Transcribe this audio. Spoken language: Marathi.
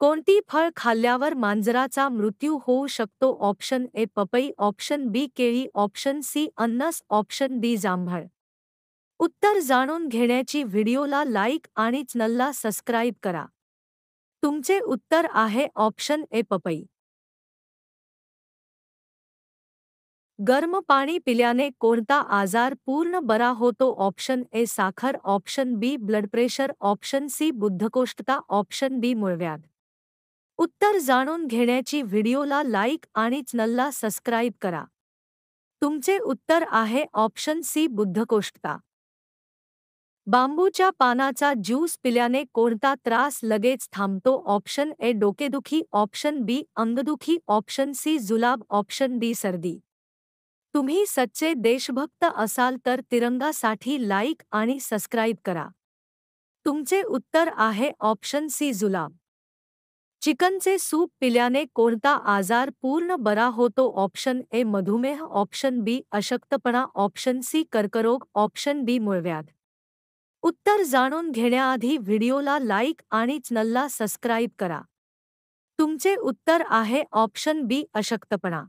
कोणती फळ खाल्ल्यावर मांजराचा मृत्यू होऊ शकतो? ऑप्शन ए पपई, ऑप्शन बी केळी, ऑप्शन सी अननस, ऑप्शन डी जांभळ. उत्तर जाणून घेण्याची व्हिडिओला लाईक आणि चॅनलला सबस्क्राईब करा. तुमचे उत्तर आहे ऑप्शन ए पपई. गरम पाणी पिल्याने कोणता आजार पूर्ण बरा होतो? ऑप्शन ए साखर, ऑप्शन बी ब्लड प्रेशर, ऑप्शन सी बद्धकोष्ठता, ऑप्शन डी मूळव्याध. उत्तर जाणून घेण्याची व्हिडिओला लाईक आणि चॅनलला सबस्क्राईब करा. तुमचे उत्तर आहे ऑप्शन सी बद्धकोष्ठता. बांबूच्या पानाचा ज्यूस पिल्याने कोणता त्रास लगेच थांबतो? ऑप्शन ए डोकेदुखी, ऑप्शन बी अंगदुखी, ऑप्शन सी जुलाब, ऑप्शन डी सर्दी. तुम्ही सच्चे देशभक्त असाल तर तिरंगासाठी लाईक आणि सबस्क्राईब करा. तुमचे उत्तर आहे ऑप्शन सी जुलाब. चिकनचे सूप पिल्याने कोणता आजार पूर्ण बरा होतो? ऑप्शन ए मधुमेह, ऑप्शन बी अशक्तपणा, ऑप्शन सी कर्करोग, ऑप्शन डी मूळव्याध. उत्तर जाणून घेण्याआधी व्हिडिओला लाईक आणि चॅनलला सबस्क्राईब करा. तुमचे उत्तर आहे ऑप्शन बी अशक्तपणा.